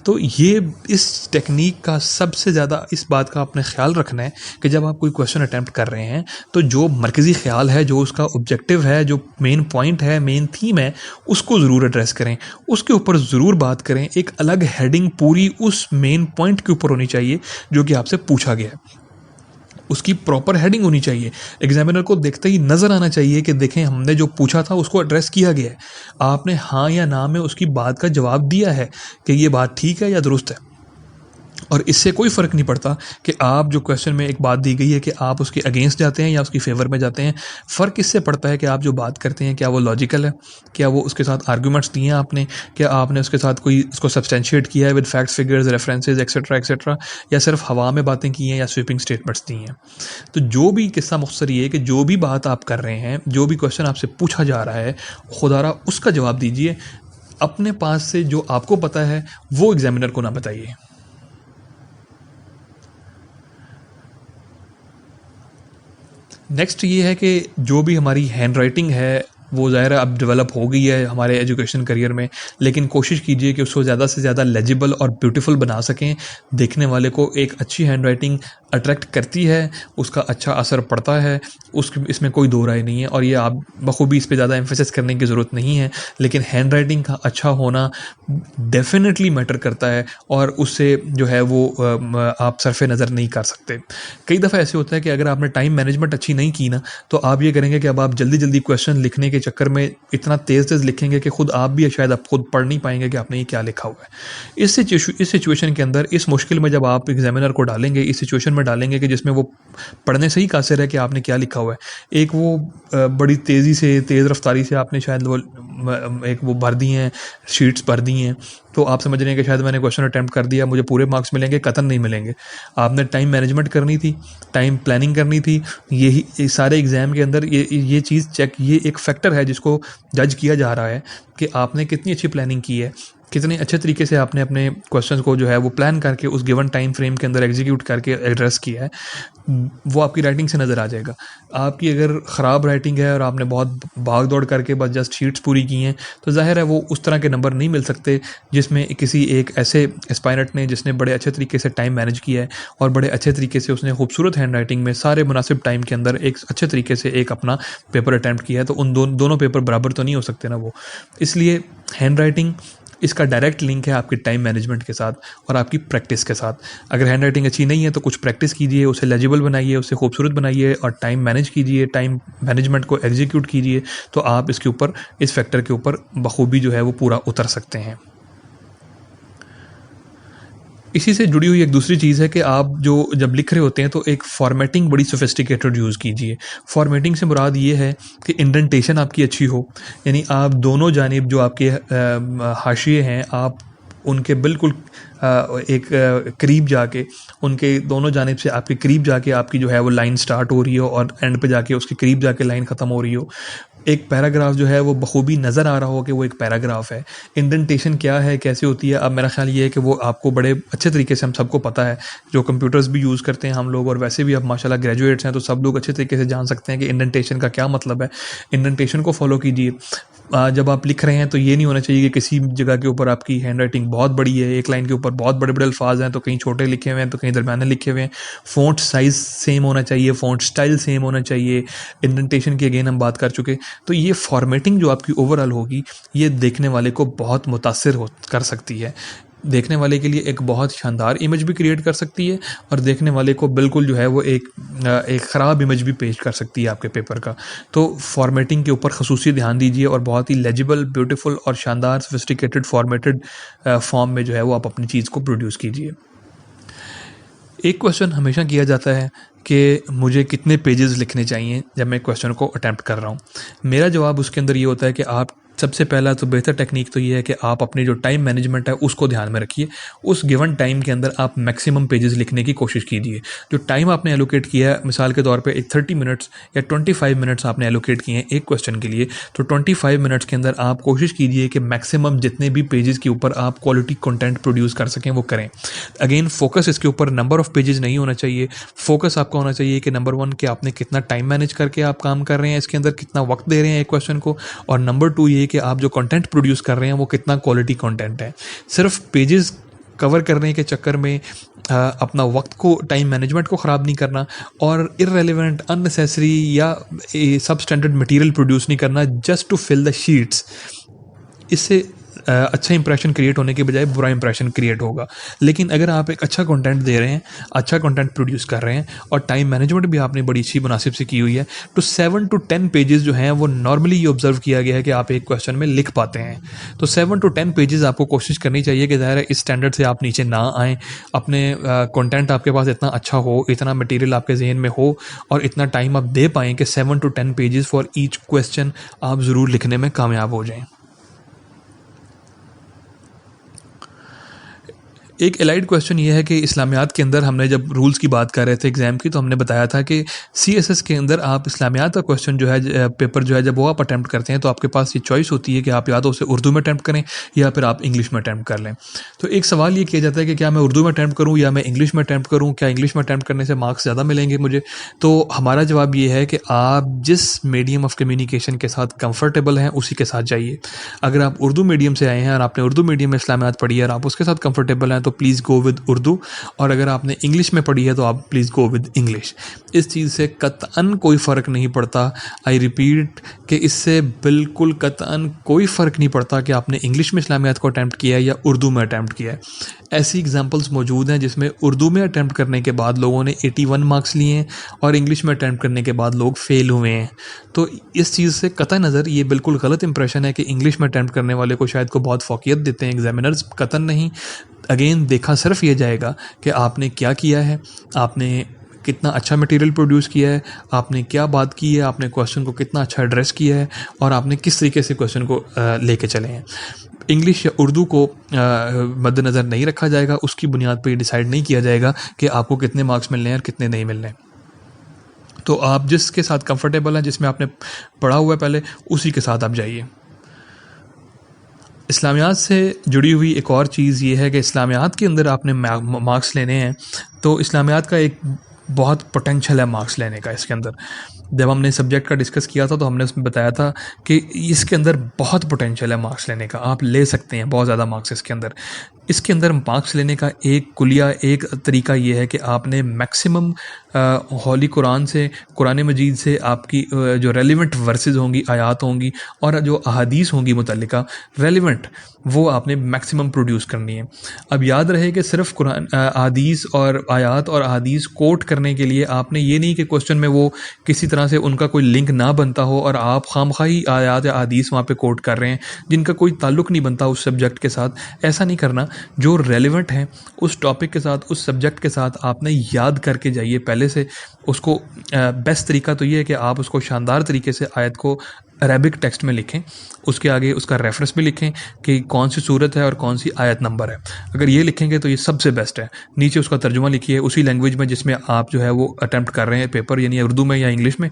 तो ये इस टेक्निक का सबसे ज़्यादा इस बात का आपने ख्याल रखना है कि जब आप कोई क्वेश्चन अटैम्प्ट कर रहे हैं तो जो मरकज़ी ख्याल है, जो उसका ऑब्जेक्टिव है, जो मेन पॉइंट है, मेन थीम है, उसको ज़रूर एड्रेस करें, उसके ऊपर ज़रूर बात करें। एक अलग हेडिंग पूरी उस मेन पॉइंट के ऊपर होनी चाहिए जो कि आपसे पूछा गया है, उसकी प्रॉपर हेडिंग होनी चाहिए। एग्जामिनर को देखते ही नज़र आना चाहिए कि देखें हमने जो पूछा था उसको एड्रेस किया गया है, आपने हाँ या ना में उसकी बात का जवाब दिया है कि ये बात ठीक है या दुरुस्त है। और इससे कोई फ़र्क नहीं पड़ता कि आप जो क्वेश्चन में एक बात दी गई है कि आप उसके अगेंस्ट जाते हैं या उसकी फेवर में जाते हैं। फ़र्क इससे पड़ता है कि आप जो बात करते हैं क्या वो लॉजिकल है, क्या वो उसके साथ आर्ग्यूमेंट्स दिए हैं आपने, क्या आपने उसके साथ कोई उसको सब्सटेंशिएट किया है with facts, figures, references etcetera etcetera, या सिर्फ हवा में बातें की हैं या स्वीपिंग स्टेटमेंट्स दी हैं। तो जो भी किस्सा मुख्तसर ये है कि जो भी बात आप कर रहे हैं, जो भी क्वेश्चन आपसे पूछा जा रहा है, खुदारा उसका जवाब दीजिए। अपने पास से जो आपको पता है वो एग्जामिनर को ना बताइए। नेक्स्ट ये है कि जो भी हमारी हैंड राइटिंग है वो ज़ाहिर है अब डेवलप हो गई है हमारे एजुकेशन करियर में, लेकिन कोशिश कीजिए कि उसको ज़्यादा से ज़्यादा लेजिबल और ब्यूटीफुल बना सकें। देखने वाले को एक अच्छी हैंड राइटिंग अट्रैक्ट करती है, उसका अच्छा असर पड़ता है, इसमें कोई दो राय नहीं है, और ये आप बखूबी इस पे ज़्यादा एम्फेसिस करने की ज़रूरत नहीं है। लेकिन हैंड राइटिंग का अच्छा होना डेफिनेटली मैटर करता है, और उससे जो है वो आप सरफे नज़र नहीं कर सकते। कई दफ़ा ऐसे होता है कि अगर आपने टाइम मैनेजमेंट अच्छी नहीं की ना, तो आप ये करेंगे कि अब आप जल्दी जल्दी क्वेश्चन लिखने के चक्कर में इतना तेज़ तेज़ लिखेंगे कि खुद आप भी शायद आप खुद पढ़ नहीं पाएंगे कि आपने ये क्या लिखा हुआ है। इस सिचुएशन के अंदर, इस मुश्किल में जब आप एग्जामिनर को डालेंगे, इस सिचुएशन में डालेंगे कि जिसमें वो पढ़ने से ही कासिर है कि आपने क्या लिखा हुआ है। एक वो बड़ी तेज़ी से, तेज़ रफ्तारी से आपने शायद वो एक वो भर दी हैं, शीट्स भर दी हैं, तो आप समझ रहे हैं कि शायद मैंने क्वेश्चन अटैम्प्ट कर दिया, मुझे पूरे मार्क्स मिलेंगे, कतन नहीं मिलेंगे। आपने टाइम मैनेजमेंट करनी थी, टाइम प्लानिंग करनी थी। यही सारे एग्ज़ाम के अंदर ये चीज़ ये एक फैक्टर है जिसको जज किया जा रहा है कि आपने कितनी अच्छी प्लानिंग की है, कितने अच्छे तरीके से आपने अपने क्वेश्चंस को जो है वो प्लान करके उस गिवन टाइम फ्रेम के अंदर एग्जीक्यूट करके एड्रेस किया है। वो आपकी राइटिंग से नज़र आ जाएगा। आपकी अगर ख़राब राइटिंग है और आपने बहुत भाग दौड़ करके बस जस्ट शीट्स पूरी की हैं, तो ज़ाहिर है वो उस तरह के नंबर नहीं मिल सकते जिसमें किसी एक ऐसे एस्पायरेंट ने जिसने बड़े अच्छे तरीके से टाइम मैनेज किया है और बड़े अच्छे तरीके से उसने खूबसूरत हैंड राइटिंग में सारे मुनासिब टाइम के अंदर एक अच्छे तरीके से एक अपना पेपर अटैम्प्ट किया है। तो उन दोनों पेपर बराबर तो नहीं हो सकते ना वो। इसलिए हैंड राइटिंग, इसका डायरेक्ट लिंक है आपकी टाइम मैनेजमेंट के साथ और आपकी प्रैक्टिस के साथ। अगर हैंड राइटिंग अच्छी नहीं है तो कुछ प्रैक्टिस कीजिए, उसे लेजिबल बनाइए, उसे खूबसूरत बनाइए और टाइम मैनेज कीजिए, टाइम मैनेजमेंट को एग्जीक्यूट कीजिए, तो आप इसके ऊपर, इस फैक्टर के ऊपर बखूबी जो है वो पूरा उतर सकते हैं। इसी से जुड़ी हुई एक दूसरी चीज़ है कि आप जो जब लिख रहे होते हैं तो एक फॉर्मेटिंग बड़ी सोफिस्टिकेटेड यूज़ कीजिए। फॉर्मेटिंग से मुराद ये है कि इंडेंटेशन आपकी अच्छी हो, यानी आप दोनों जानिब जो आपके हाशिए हैं, आप उनके बिल्कुल एक करीब जाके, उनके दोनों जानिब से आपके करीब जाके आपकी जो है वो लाइन स्टार्ट हो रही हो और एंड पे जाके उसके करीब जाके लाइन ख़त्म हो रही हो। एक पैराग्राफ जो है वो बखूबी नज़र आ रहा हो कि वो एक पैराग्राफ है। इंडेंटेशन क्या है, कैसे होती है, अब मेरा ख्याल ये है कि वो आपको बड़े अच्छे तरीके से हम सबको पता है, जो कंप्यूटर्स भी यूज़ करते हैं हम लोग, और वैसे भी अब माशाल्लाह ग्रेजुएट्स हैं तो सब लोग अच्छे तरीके से जान सकते हैं कि इंडेंटेशन का क्या मतलब है। इंडेंटेशन को फॉलो कीजिए। जब आप लिख रहे हैं तो ये नहीं होना चाहिए कि किसी जगह के ऊपर आपकी हैंड राइटिंग बहुत बड़ी है, एक लाइन के ऊपर बहुत बड़े बड़े अल्फाज हैं, तो कहीं छोटे लिखे हुए हैं तो कहीं दरमियाने लिखे हुए हैं। फ़ॉन्ट साइज़ सेम होना चाहिए, फ़ॉन्ट स्टाइल सेम होना चाहिए। इंडेंटेशन की अगेन हम बात कर चुके। तो ये फॉर्मेटिंग जो आपकी ओवरऑल होगी, ये देखने वाले को बहुत मुतासिर कर सकती है, देखने वाले के लिए एक बहुत शानदार इमेज भी क्रिएट कर सकती है, और देखने वाले को बिल्कुल जो है वो एक ख़राब इमेज भी पेश कर सकती है आपके पेपर का। तो फॉर्मेटिंग के ऊपर ख़ुसूसी ध्यान दीजिए और बहुत ही लेजिबल, ब्यूटीफुल और शानदार सोफिस्टिकेटेड फॉर्मेटेड फॉर्म में जो है वो आप अपनी चीज़ को प्रोड्यूस कीजिए। एक क्वेश्चन हमेशा किया जाता है कि मुझे कितने पेजेस लिखने चाहिए जब मैं क्वेश्चन को अटैम्प्ट कर रहा हूँ। मेरा जवाब उसके अंदर ये होता है कि आप सबसे पहला तो बेहतर टेक्निक तो ये है कि आप अपनी जो टाइम मैनेजमेंट है उसको ध्यान में रखिए। उस गिवन टाइम के अंदर आप मैक्सिमम पेजेस लिखने की कोशिश कीजिए। जो टाइम आपने एलोकेट किया है, मिसाल के तौर पे एक 30 मिनट्स या 25 मिनट्स आपने एलोकेट किए हैं एक क्वेश्चन के लिए, तो 25 मिनट्स के अंदर आप कोशिश कीजिए कि मैक्सिमम जितने भी पेजेस के ऊपर आप क्वालिटी कंटेंट प्रोड्यूस कर सकें वो करें। अगेन फोकस इसके ऊपर नंबर ऑफ पेजेस नहीं होना चाहिए। फोकस आपका होना चाहिए कि नंबर 1 कि आपने कितना टाइम मैनेज करके आप काम कर रहे हैं, इसके अंदर कितना वक्त दे रहे हैं एक क्वेश्चन को, और नंबर 2 ये कि आप जो कंटेंट प्रोड्यूस कर रहे हैं वो कितना क्वालिटी कंटेंट है। सिर्फ पेजेस कवर करने के चक्कर में अपना वक्त को, टाइम मैनेजमेंट को ख़राब नहीं करना, और इररेलेवेंट, अननेसेसरी या सब स्टैंडर्ड मटेरियल प्रोड्यूस नहीं करना just to fill the sheets. इससे अच्छा इंप्रेशन क्रिएट होने के बजाय बुरा इंप्रेशन क्रिएट होगा। लेकिन अगर आप एक अच्छा कंटेंट दे रहे हैं, अच्छा कंटेंट प्रोड्यूस कर रहे हैं और टाइम मैनेजमेंट भी आपने बड़ी अच्छी मुनासिब से की हुई है, तो 7 to 10 पेजेस जो हैं वो नॉर्मली ये ऑब्जर्व किया गया है कि आप एक क्वेश्चन में लिख पाते हैं। तो 7 to 10 पेजेस आपको कोशिश करनी चाहिए कि ज़ाहिर है इस स्टैंडर्ड से आप नीचे ना आएँ। अपने कंटेंट आपके पास इतना अच्छा हो, इतना मटेरियल आपके जहन में हो और इतना टाइम आप दे पाएँ कि 7 to 10 pages for each question आप ज़रूर लिखने में कामयाब हो जाएँ। एक एलाइड क्वेश्चन ये है कि इस्लामियात के अंदर हमने जब रूल्स की बात कर रहे थे एग्ज़ाम की, तो हमने बताया था कि सीएसएस के अंदर आप इस्लामियात का क्वेश्चन जो है पेपर जो है जब वो आप अटैम्प्ट करते हैं तो आपके पास ये चॉइस होती है कि आप या तो उसे उर्दू में अटैम्प्ट करें या फिर आप इंग्लिश में अटैम्प्ट कर लें। तो एक सवाल ये किया जाता है कि क्या मैं उर्दू में अटैम्प्ट करूँ या मैं इंग्लिश में अटैम्प्ट करूँ, क्या इंग्लिश में अटैम्प्ट करने से मार्क्स ज़्यादा मिलेंगे मुझे? तो हमारा जवाब ये है कि आप जिस मीडियम ऑफ कम्युनिकेशन के साथ कंफर्टेबल हैं उसी के साथ जाइए। अगर आप उर्दू मीडियम से आए हैं और आपने उर्दू मीडियम में इस्लामियात पढ़ी है और आप उसके साथ कंफर्टेबल हैं तो प्लीज़ गो विद उर्दू, और अगर आपने इंग्लिश में पढ़ी है तो आप प्लीज़ गो विद इंग्लिश। इस चीज़ से कतअन कोई फ़र्क नहीं पड़ता। आई रिपीट कि इससे बिल्कुल कतअन कोई फ़र्क नहीं पड़ता कि आपने इंग्लिश में इस्लामियात को अटैम्प्ट किया है या उर्दू में अटैम्प्ट किया है। ऐसी एग्जांपल्स मौजूद हैं जिसमें उर्दू में अटैम्प्ट करने के बाद लोगों ने 81 मार्क्स लिए हैं और इंग्लिश में अटैम्प्ट करने के बाद लोग फेल हुए हैं। तो इस चीज़ से कतई नज़र ये बिल्कुल गलत इंप्रेशन है कि इंग्लिश में अटैम्प्ट करने वाले को शायद को बहुत फ़ौक़ियत देते हैं एग्जामिनर्स, कतई नहीं। अगेन देखा सिर्फ ये जाएगा कि आपने क्या किया है, आपने कितना अच्छा मटेरियल प्रोड्यूस किया है, आपने क्या बात की है, आपने क्वेश्चन को कितना अच्छा एड्रेस किया है और आपने किस तरीके से क्वेश्चन को लेके चले हैं। इंग्लिश या उर्दू को मद्देनज़र नहीं रखा जाएगा, उसकी बुनियाद पर ये डिसाइड नहीं किया जाएगा कि आपको कितने मार्क्स मिलने हैं और कितने नहीं मिलने हैं। तो आप जिसके साथ कंफर्टेबल हैं, जिसमें आपने पढ़ा हुआ है पहले, उसी के साथ आप जाइए। इस्लामियात से जुड़ी हुई एक और चीज़ ये है कि इस्लामियात के अंदर आपने मार्क्स लेने हैं तो इस्लामियात का एक बहुत पोटेंशियल है मार्क्स लेने का। इसके अंदर जब हमने सब्जेक्ट का डिस्कस किया था तो हमने उसमें बताया था कि इसके अंदर बहुत पोटेंशियल है मार्क्स लेने का, आप ले सकते हैं बहुत ज़्यादा मार्क्स इसके अंदर। इसके अंदर मार्क्स लेने का एक कुलिया, एक तरीका ये है कि आपने मैक्सिमम होली कुरान से, कुरान मजीद से आपकी जो रेलिवेंट वर्सेस होंगी, आयात होंगी और जो अहादीस होंगी मुतल्लिका रेलिवेंट, वो आपने मैक्सिमम प्रोड्यूस करनी है। अब याद रहे कि सिर्फ कुरान अहादीस और आयात और अहादीस कोट करने के लिए आपने ये नहीं कि क्वेश्चन में वो किसी तरह से उनका कोई लिंक ना बनता हो और आप खामखाही आयात या अहादीस वहाँ पे कोट कर रहे हैं जिनका कोई ताल्लुक़ नहीं बनता उस सब्जेक्ट के साथ। ऐसा नहीं करना। जो रेलिवेंट है उस टॉपिक के साथ, उस सब्जेक्ट के साथ आपने याद करके जाइए पहले से उसको। बेस्ट तरीका तो ये है कि आप उसको शानदार तरीके से आयत को अरबिक टेक्स्ट में लिखें, उसके आगे उसका रेफरेंस भी लिखें कि कौन सी सूरत है और कौन सी आयत नंबर है। अगर ये लिखेंगे तो ये सबसे बेस्ट है। नीचे उसका तर्जुमा लिखिए उसी लैंग्वेज में जिसमें आप जो है वो अटैम्प्ट कर रहे हैं पेपर, यानी उर्दू में या इंग्लिश में।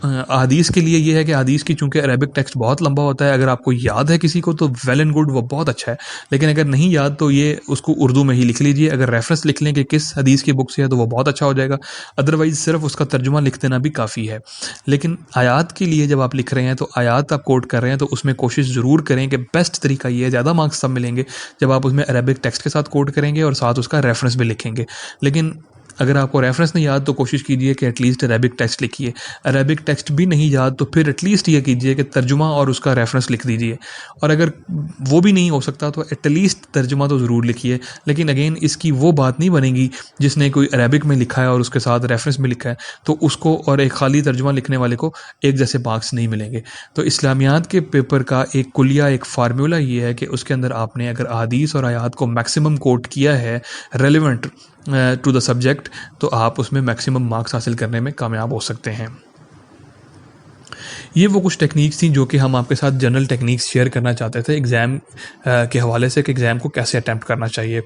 अहादीस के लिए ये है कि अहादीस की चूँकि अरबिक टेक्स्ट बहुत लंबा होता है, अगर आपको याद है किसी को तो वेल एंड गुड, वो बहुत अच्छा है। लेकिन अगर नहीं याद तो ये उसको उर्दू में ही लिख लीजिए। अगर रेफरेंस लिख लें कि किस हदीस की बुक से है तो वो बहुत अच्छा हो जाएगा। अदरवाइज़ सिर्फ उसका तर्जुमा लिख देना भी काफ़ी है। लेकिन आयात के लिए जब आप लिख रहे हैं तो आयात आप कोट कर रहे हैं तो उसमें कोशिश ज़रूर करें कि बेस्ट तरीका ये है, ज़्यादा मार्क्स तब मिलेंगे जब आप उसमें अरबिक टेक्स्ट के साथ कोट करेंगे और साथ उसका रेफरेंस भी लिखेंगे। लेकिन अगर आपको रेफरेंस नहीं याद तो कोशिश कीजिए कि एटलीस्ट अरबिक टेक्स्ट लिखिए। अरबिक टेक्स्ट भी नहीं याद तो फिर एटलीस्ट ये कीजिए कि तर्जुमा और उसका रेफरेंस लिख दीजिए। और अगर वो भी नहीं हो सकता तो एटलीस्ट तर्जुमा तो ज़रूर लिखिए। लेकिन अगेन इसकी वो बात नहीं बनेगी जिसने कोई अरबिक में लिखा है और उसके साथ रेफरेंस में लिखा है तो उसको और एक खाली तर्जुमा लिखने वाले को एक जैसे मार्क्स नहीं मिलेंगे। तो इस्लामियात के पेपर का एक कुलिया, एक फार्मूला ये है कि उसके अंदर आपने अगर अहादीस और आयात को मैक्सिमम कोट किया है रेलिवेंट टू द सब्जेक्ट तो आप उसमें मैक्सिमम मार्क्स हासिल करने में कामयाब हो सकते हैं। ये वो कुछ टेक्निक्स थी जो कि हम आपके साथ जनरल टेक्निक्स शेयर करना चाहते थे एग्ज़ाम के हवाले से कि एग्ज़ाम को कैसे अटैम्प्ट करना चाहिए।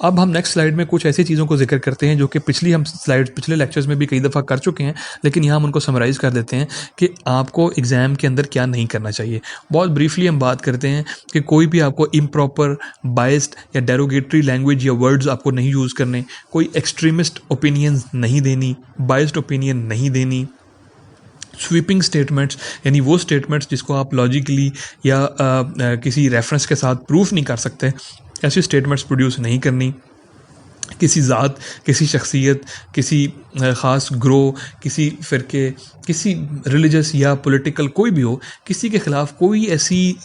अब हम नेक्स्ट स्लाइड में कुछ ऐसी चीज़ों को जिक्र करते हैं जो कि पिछले लेक्चर्स में भी कई दफ़ा कर चुके हैं, लेकिन यहाँ हम उनको समराइज़ कर देते हैं कि आपको एग्ज़ाम के अंदर क्या नहीं करना चाहिए। बहुत ब्रीफली हम बात करते हैं कि कोई भी आपको इम्प्रॉपर, बाइस्ड या डेरोगेटरी लैंग्वेज या वर्ड्स आपको नहीं यूज़ करने, कोई एक्सट्रीमिस्ट ओपिनियंस नहीं देनी, बाइस्ड ओपिनियन नहीं देनी, स्वीपिंग स्टेटमेंट्स यानी वो स्टेटमेंट्स जिसको आप लॉजिकली या किसी रेफरेंस के साथ प्रूफ नहीं कर सकते, ऐसी स्टेटमेंट्स प्रोड्यूस नहीं करनी। किसी ज़ात, किसी शख्सियत, किसी ख़ास ग्रोह, किसी फ़िरके, किसी रिलीजियस या पॉलिटिकल कोई भी हो, किसी के ख़िलाफ़ कोई ऐसी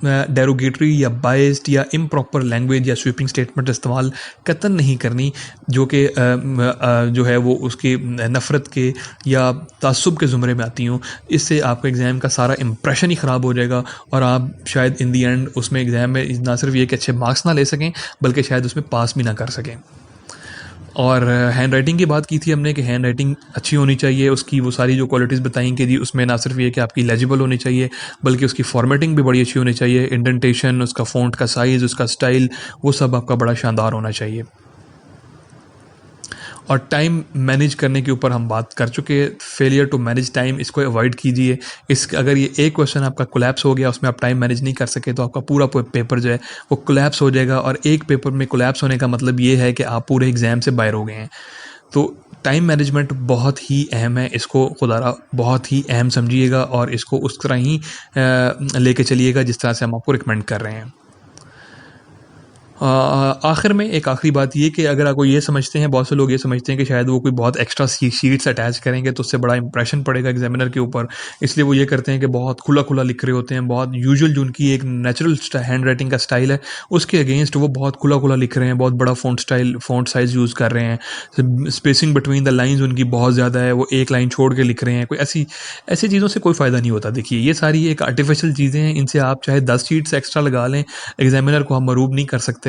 डेरोगेटरी या बाइस्ड या इम्प्रॉपर लैंग्वेज या स्वीपिंग स्टेटमेंट इस्तेमाल कतन नहीं करनी जो कि जो है वो उसकी नफ़रत के या तासुब के ज़ुमरे में आती हूँ। इससे आपका एग्ज़ाम का सारा इंप्रेशन ही ख़राब हो जाएगा और आप शायद इन दी एंड उसमें एग्ज़ाम में ना सिर्फ ये कि अच्छे मार्क्स ना ले सकें बल्कि शायद उसमें पास भी ना कर सकें। और हैंड राइटिंग की बात की थी हमने कि हैंड राइटिंग अच्छी होनी चाहिए, उसकी वो सारी जो क्वालिटीज़ बताई कि जी उसमें ना सिर्फ ये कि आपकी लेजिबल होनी चाहिए बल्कि उसकी फॉर्मेटिंग भी बड़ी अच्छी होनी चाहिए, इंडेंटेशन, उसका फ़ॉन्ट का साइज़, उसका स्टाइल, वो सब आपका बड़ा शानदार होना चाहिए। और टाइम मैनेज करने के ऊपर हम बात कर चुके हैं, फेलियर टू मैनेज टाइम, इसको अवॉइड कीजिए। अगर ये एक क्वेश्चन आपका कोलैप्स हो गया, उसमें आप टाइम मैनेज नहीं कर सके तो आपका पूरा पेपर जो है वो कोलैप्स हो जाएगा। और एक पेपर में कोलैप्स होने का मतलब ये है कि आप पूरे एग्ज़ाम से बाहर हो गए हैं। तो टाइम मैनेजमेंट बहुत ही अहम है, इसको खुदारा बहुत ही अहम समझिएगा और इसको उस तरह ही लेके चलिएगा जिस तरह से हम आपको रिकमेंड कर रहे हैं। आखिर में एक आखिरी बात ये कि अगर आपको ये समझते हैं, बहुत से लोग ये समझते हैं कि शायद वो कोई बहुत एक्स्ट्रा शीट्स अटैच करेंगे तो उससे बड़ा इंप्रेशन पड़ेगा एग्जामिनर के ऊपर, इसलिए वो ये करते हैं कि बहुत खुला खुला लिख रहे होते हैं, बहुत यूजुअल जो उनकी एक नेचुरल हैंड राइटिंग का स्टाइल है उसके अगेंस्ट वो बहुत खुला खुला लिख रहे हैं, बहुत बड़ा फ़ॉन्ट साइज़ यूज़ कर रहे हैं, स्पेसिंग बिटवीन द लाइन्स उनकी बहुत ज़्यादा है, वो एक लाइन छोड़ के लिख रहे हैं। कोई ऐसी चीज़ों से कोई फ़ायदा नहीं होता। देखिए ये सारी एक आर्टिफिशियल चीज़ें हैं, इनसे आप चाहे 10 शीट्स एक्स्ट्रा लगा लें, एग्जामिनर को हम मरूब नहीं कर सकते।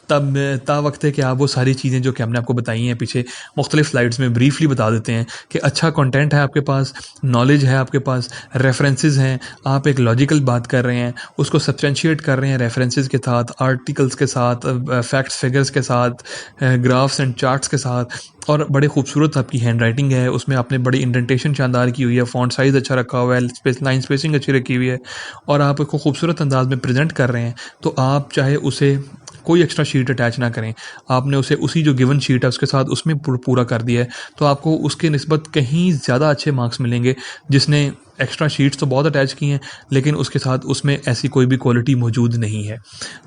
तब वक्त है कि आप वो सारी चीज़ें जो कि हमने आपको बताई हैं पीछे मुख्तलिफ स्लाइड्स में ब्रीफली बता देते हैं कि अच्छा कंटेंट है आपके पास, नॉलेज है आपके पास, रेफरेंसेस हैं, आप एक लॉजिकल बात कर रहे हैं, उसको सब्सटेंशिएट कर रहे हैं रेफरेंसेस के साथ, आर्टिकल्स के साथ, फैक्ट्स फिगर्स के साथ, ग्राफ्स एंड चार्ट्स के साथ, और बड़े खूबसूरत आपकी हैंड राइटिंग है, उसमें आपने बड़ी इंडेंटेशन शानदार की हुई है, फ़ॉन्ट साइज़ अच्छा रखा हुआ है, लाइन स्पेसिंग अच्छी रखी हुई है और आप इसको खूबसूरत अंदाज में प्रेजेंट कर रहे हैं। तो आप चाहे उसे कोई एक्स्ट्रा शीट अटैच ना करें, आपने उसे उसी जो गिवन शीट है उसके साथ उसमें पूरा कर दिया है, तो आपको उसके निस्बत कहीं ज़्यादा अच्छे मार्क्स मिलेंगे जिसने एक्स्ट्रा शीट्स तो बहुत अटैच की हैं लेकिन उसके साथ उसमें ऐसी कोई भी क्वालिटी मौजूद नहीं है।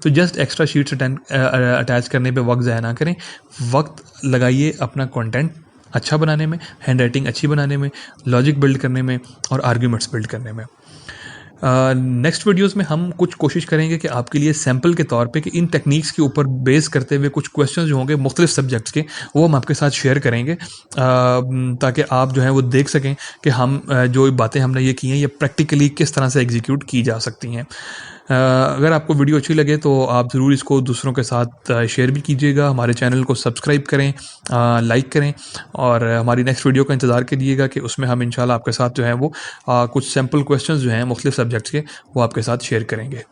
तो जस्ट एक्स्ट्रा शीट्स अटैच करने पे वक्त ज़ाया ना करें, वक्त लगाइए अपना कंटेंट अच्छा बनाने में, हैंड राइटिंग अच्छी बनाने में, लॉजिक बिल्ड करने में और आर्ग्यूमेंट्स बिल्ड करने में। नेक्स्ट वीडियोस में हम कुछ कोशिश करेंगे कि आपके लिए सैम्पल के तौर पे कि इन टेक्निक्स के ऊपर बेस करते हुए कुछ क्वेश्चन जो होंगे मुख्तलिफ सब्जेक्ट्स के वो हम आपके साथ शेयर करेंगे, ताकि आप जो है वो देख सकें कि हम जो बातें हमने ये की हैं ये प्रैक्टिकली किस तरह से एग्जीक्यूट की जा सकती हैं। अगर आपको वीडियो अच्छी लगे तो आप ज़रूर इसको दूसरों के साथ शेयर भी कीजिएगा, हमारे चैनल को सब्सक्राइब करें, लाइक करें और हमारी नेक्स्ट वीडियो का इंतज़ार कीजिएगा कि उसमें हम इंशाल्लाह आपके साथ जो है वो कुछ सैम्पल क्वेश्चंस जो हैं मुख्तलिफ सब्जेक्ट्स के वो आपके साथ शेयर करेंगे।